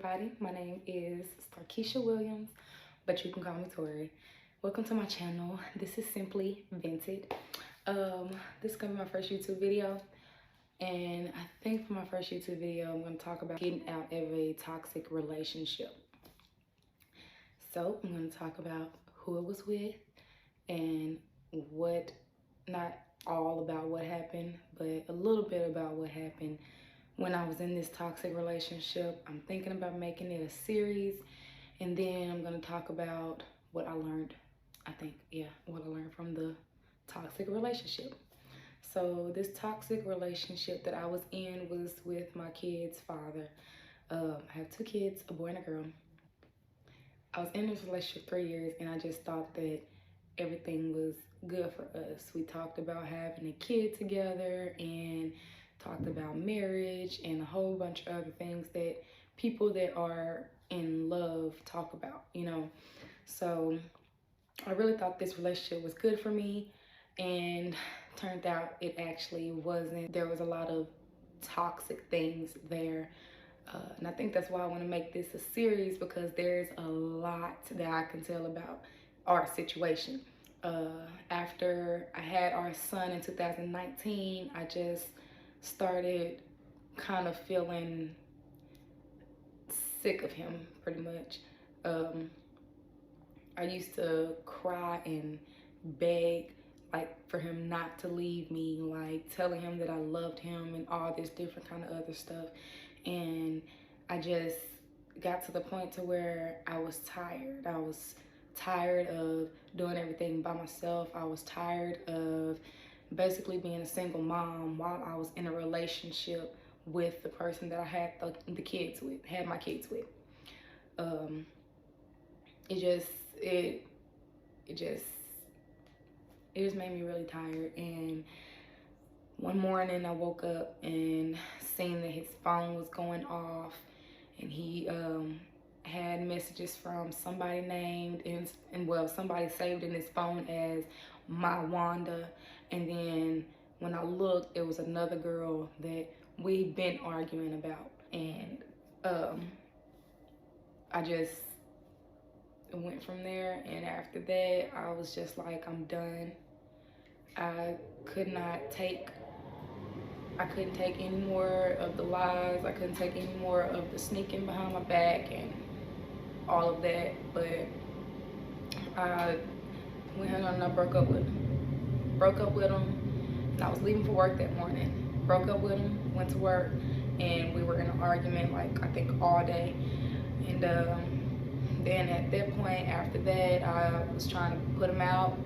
everybody. My name is Starkeisha Williams, but you can call me Tori. Welcome to my channel. This is Simply Vented. This is gonna be my first YouTube video, and I think for my first YouTube video, I'm gonna talk about getting out of a toxic relationship. So I'm gonna talk about who it was with and what, not all about what happened, but a little bit about what happened when I was in this toxic relationship. I'm thinking about making it a series, and then I'm gonna talk about what I learned. What I learned from the toxic relationship. So this toxic relationship that I was in was with my kid's father. I have two kids, a boy and a girl. I was in this relationship 3 years, and I just thought that everything was good for us. We talked about having a kid together and talked about marriage and a whole bunch of other things that people that are in love talk about, So I really thought this relationship was good for me, and turned out it actually wasn't. There was a lot of toxic things there. And I think that's why I want to make this a series, because there's a lot that I can tell about our situation. After I had our son in 2019, I just started kind of feeling sick of him, pretty much. I used to cry and beg, like, for him not to leave me, like telling him that I loved him and all this different kind of other stuff. And I just got to the point to where I was tired. I was tired of doing everything by myself. I was tired of basically being a single mom while I was in a relationship with the person that I had the kids with, had my kids with. It just made me really tired. And one morning I woke up and seen that his phone was going off, and he had messages from somebody named, and well, somebody saved in his phone as my Wanda. And then when I looked, it was another girl that we'd been arguing about. And I just went from there. And after that, I was just like, I'm done. I couldn't take any more of the lies. I couldn't take any more of the sneaking behind my back and all of that. But I went ahead and I broke up with him. And I was leaving for work that morning. Broke up with him, went to work, and we were in an argument, like, I think all day. And then at that point, after that, I was trying to put him out.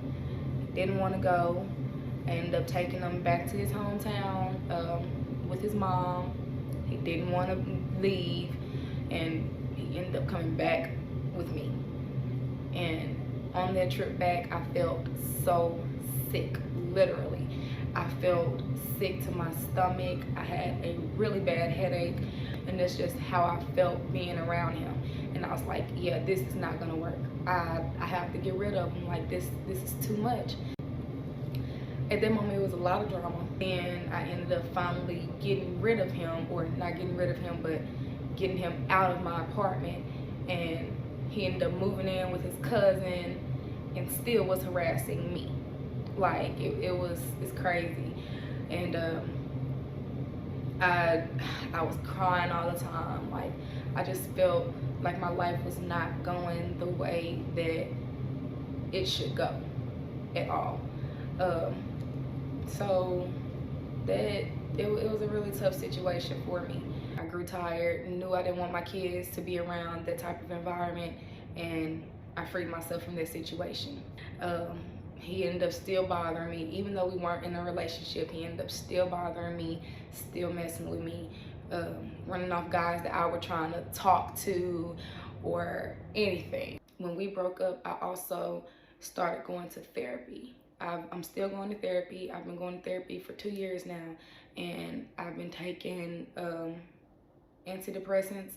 He didn't want to go. I ended up taking him back to his hometown with his mom. He didn't want to leave, and he ended up coming back with me. And on that trip back, I felt so sick, literally. I felt sick to my stomach. I had a really bad headache, and that's just how I felt being around him. And I was like, yeah, this is not gonna work. I have to get rid of him. Like, this is too much. At that moment, it was a lot of drama. And I ended up finally getting rid of him, or not getting rid of him, but getting him out of my apartment. And he ended up moving in with his cousin and still was harassing me. Like, it's crazy. And I was crying all the time. Like, I just felt like my life was not going the way that it should go at all. So that it was a really tough situation for me. I grew tired, knew I didn't want my kids to be around that type of environment, and I freed myself from that situation. He ended up still bothering me. Even though we weren't in a relationship, he ended up still bothering me, still messing with me, running off guys that I were trying to talk to or anything. When we broke up, I also started going to therapy. I'm still going to therapy. I've been going to therapy for 2 years now, and I've been taking antidepressants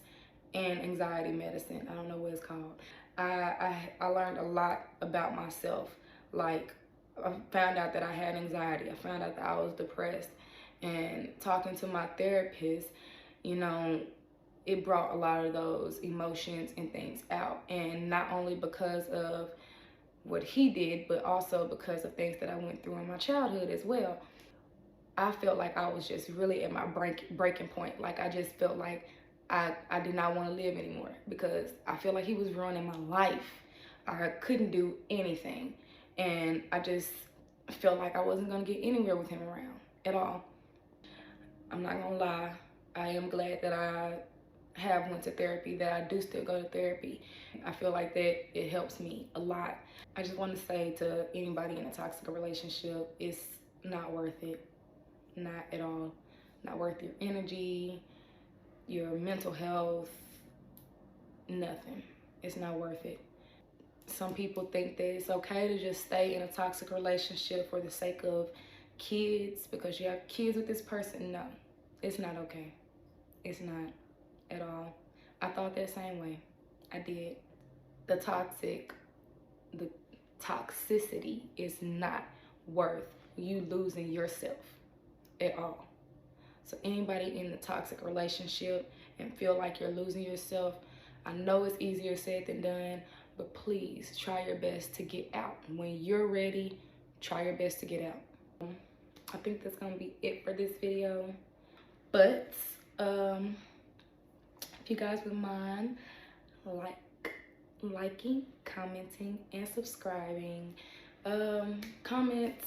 and anxiety medicine. I don't know what it's called. I learned a lot about myself. Like, I found out that I had anxiety. I found out that I was depressed. And talking to my therapist, it brought a lot of those emotions and things out. And not only because of what he did, but also because of things that I went through in my childhood as well. I felt like I was just really at my breaking point. Like I just felt like I did not want to live anymore, because I feel like he was ruining my life. I couldn't do anything. And I just felt like I wasn't going to get anywhere with him around at all. I'm not going to lie. I am glad that I have went to therapy, that I do still go to therapy. I feel like that it helps me a lot. I just want to say to anybody in a toxic relationship, it's not worth it. Not at all. Not worth your energy, your mental health, nothing. It's not worth it. Some people think that it's okay to just stay in a toxic relationship for the sake of kids, because you have kids with this person. No, it's not okay. It's not at all. I thought that same way. I did. The toxicity is not worth you losing yourself at all. So anybody in the toxic relationship and feel like you're losing yourself, I know it's easier said than done, but please try your best to get out. When you're ready, try your best to get out. I think that's gonna be it for this video. But if you guys would mind liking, commenting, and subscribing. Comments,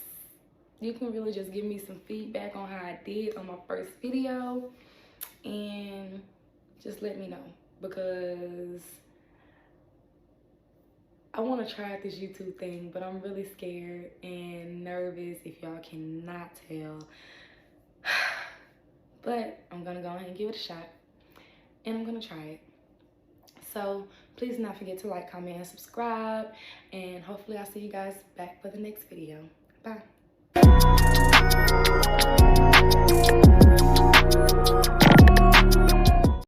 you can really just give me some feedback on how I did on my first video, and just let me know, because I want to try out this YouTube thing, but I'm really scared and nervous, if y'all cannot tell. But I'm gonna go ahead and give it a shot, and I'm gonna try it. So please do not forget to like, comment, and subscribe, and hopefully I'll see you guys back for the next video. Bye.